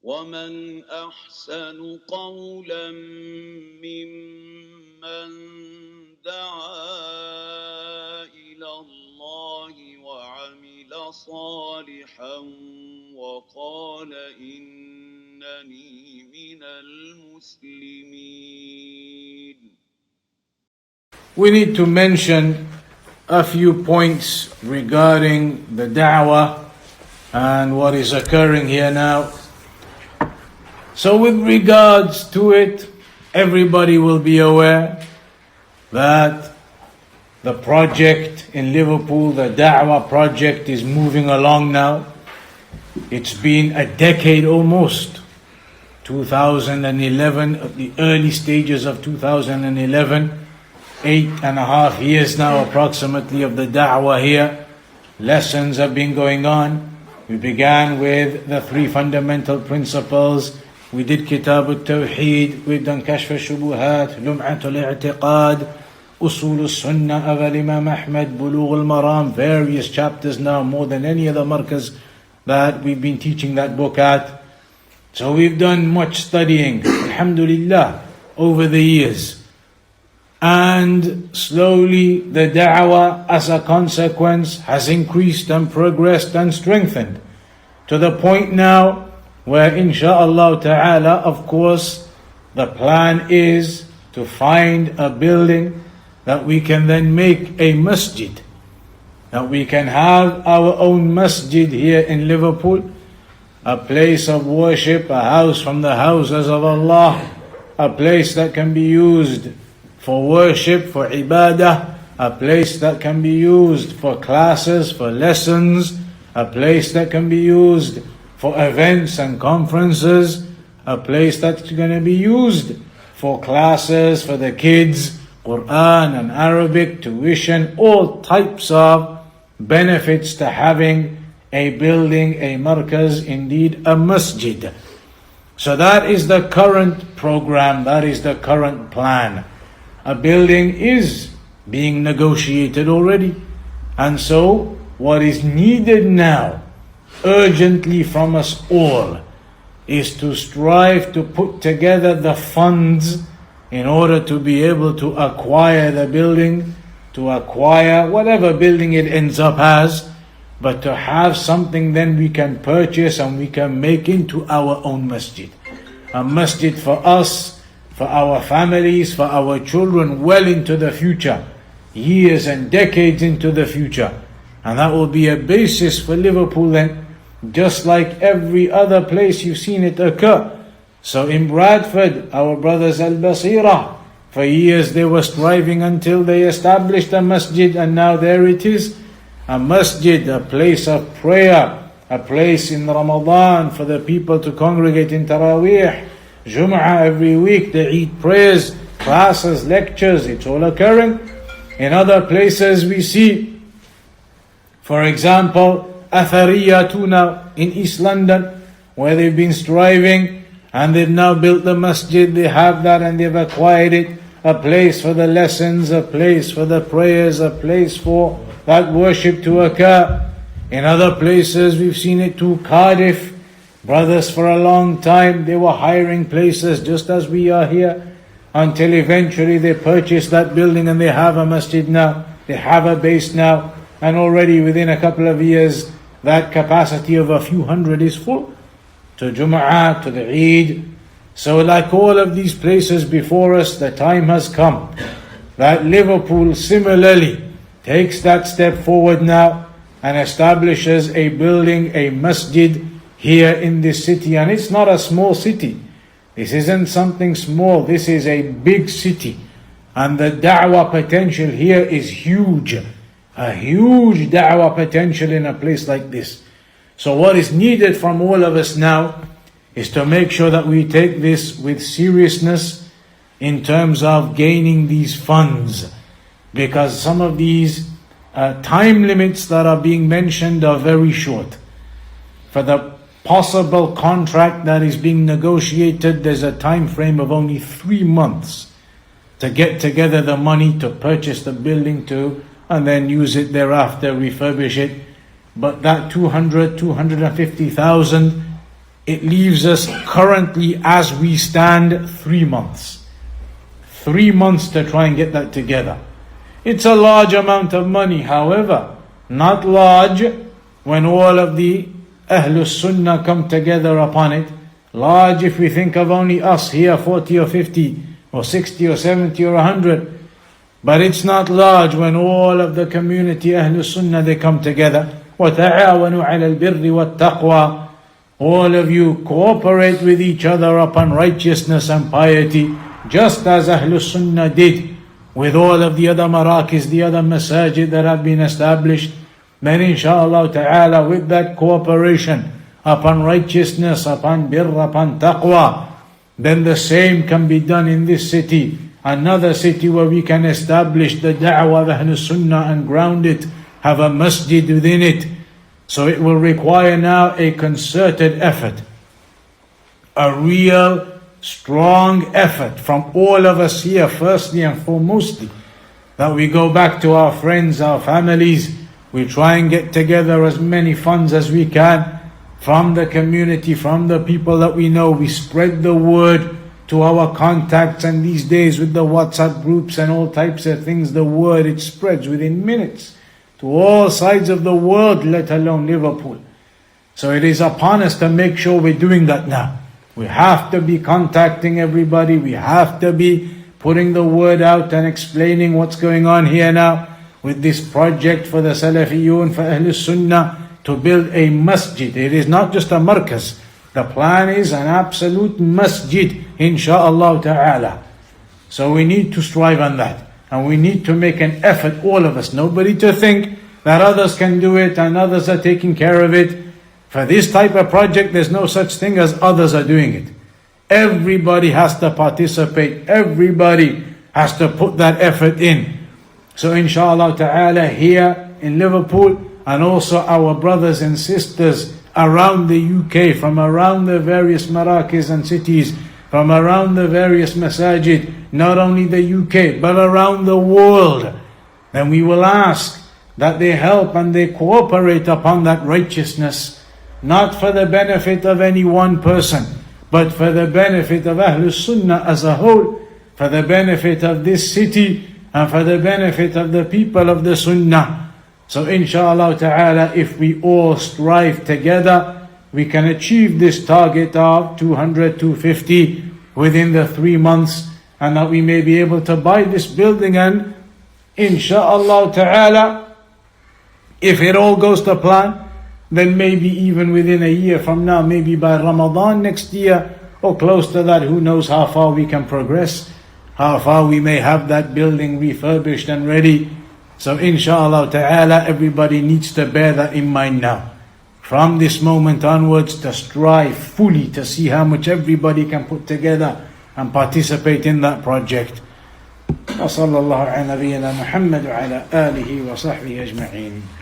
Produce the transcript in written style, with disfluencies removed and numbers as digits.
ومن أحسن قولا ممن دعا إلى الله وعمل صالحا وقال إنني من المسلمين. We need to mention a few points regarding the da'wah and what is occurring here now. So with regards to it, everybody will be aware that the project in Liverpool, the da'wah project, is moving along now. It's been a decade almost. 2011, the early stages of 2011, 8.5 years now approximately of the da'wah here. Lessons have been going on. We began with the 3 fundamental principles. We did Kitab al-Tawheed, we've done Kashf al-Shubuhat, Lum'at al-I'tiqad, Usul al-Sunnah of Imam Ahmad, Bulugh al-Maram, various chapters now, more than any other markaz that we've been teaching that book at. So we've done much studying, alhamdulillah, over the years. And slowly the da'wah as a consequence has increased and progressed and strengthened to the point now where insha'Allah ta'ala, of course, the plan is to find a building that we can then make a masjid, that we can have our own masjid here in Liverpool, a place of worship, a house from the houses of Allah, a place that can be used for worship, for ibadah, a place that can be used for classes, for lessons, a place that can be used for events and conferences, a place that's going to be used for classes for the kids, Quran and Arabic, tuition, all types of benefits to having a building, a markaz, indeed a masjid. So that is the current program, that is the current plan. A building is being negotiated already. And so what is needed now, urgently from us all, is to strive to put together the funds in order to be able to acquire the building, to acquire whatever building it ends up as, but to have something then we can purchase and we can make into our own masjid. A masjid for us, for our families, for our children, well into the future, years and decades into the future. And that will be a basis for Liverpool then, just like every other place you've seen it occur. So in Bradford, our brothers Al-Basira, for years they were striving until they established a masjid, and now there it is. A masjid, a place of prayer, a place in Ramadan for the people to congregate in Taraweeh, Jum'ah every week, the Eid prayers, classes, lectures, it's all occurring. In other places we see, for example, Athariya now in East London, where they've been striving and they've now built the masjid, they have that and they've acquired it, a place for the lessons, a place for the prayers, a place for that worship to occur. In other places we've seen it too. Cardiff, brothers for a long time, they were hiring places just as we are here, until eventually they purchased that building and they have a masjid now, they have a base now, and already within a couple of years that capacity of a few hundred is full, to Jum'ah, to the Eid. So like all of these places before us, the time has come that Liverpool similarly takes that step forward now and establishes a building, a masjid here in this city. And it's not a small city. This isn't something small. This is a big city. And the da'wah potential here is huge. A huge da'wah potential in a place like this. So what is needed from all of us now is to make sure that we take this with seriousness in terms of gaining these funds. Because some of these time limits that are being mentioned are very short. For the possible contract that is being negotiated, there's a time frame of only 3 months to get together the money to purchase the building and then use it thereafter, refurbish it. But that 250,000 it leaves us currently as we stand 3 months. 3 months to try and get that together. It's a large amount of money, however, not large when all of the Ahlus Sunnah come together upon it. Large if we think of only us here, 40 or 50 or 60 or 70 or 100. But it's not large when all of the community Ahlus Sunnah, they come together. وَتَعَاوَنُوا عَلَى الْبِرِّ وَالتَّقْوَى. All of you cooperate with each other upon righteousness and piety, just as Ahlus Sunnah did with all of the other Markaz, the other Masajid that have been established. Then inshaAllah ta'ala, with that cooperation upon righteousness, upon birr, upon taqwa, then the same can be done in this city. Another city where we can establish the da'wah of Ahlus Sunnah and ground it, have a masjid within it. So it will require now a concerted effort, a real strong effort from all of us here, firstly and foremostly, that we go back to our friends, our families, we try and get together as many funds as we can from the community, from the people that we know. We spread the word to our contacts, and these days with the WhatsApp groups and all types of things, the word, it spreads within minutes to all sides of the world, let alone Liverpool. So it is upon us to make sure we're doing that now. We have to be contacting everybody. We have to be putting the word out and explaining what's going on here now with this project for the Salafiyun, for Ahlus Sunnah, to build a masjid. It is not just a markaz. The plan is an absolute masjid, insha'Allah ta'ala. So we need to strive on that. And we need to make an effort, all of us. Nobody to think that others can do it and others are taking care of it. For this type of project, there's no such thing as others are doing it. Everybody has to participate. Everybody has to put that effort in. So inshallah ta'ala, here in Liverpool, and also our brothers and sisters around the UK, from around the various Markaz and cities, from around the various masajid, not only the UK, but around the world, then we will ask that they help and they cooperate upon that righteousness, not for the benefit of any one person, but for the benefit of Ahlus Sunnah as a whole, for the benefit of this city, and for the benefit of the people of the Sunnah. So inshallah ta'ala, if we all strive together, we can achieve this target of 200, 250 within the 3 months, and that we may be able to buy this building, and inshallah ta'ala, if it all goes to plan, then maybe even within a year from now, maybe by Ramadan next year, or close to that, who knows how far we can progress, how far we may have that building refurbished and ready. So inshallah ta'ala, everybody needs to bear that in mind now. From this moment onwards, to strive fully to see how much everybody can put together and participate in that project. وصلى الله على نبينا محمد وعلى آله وصحبه أجمعين.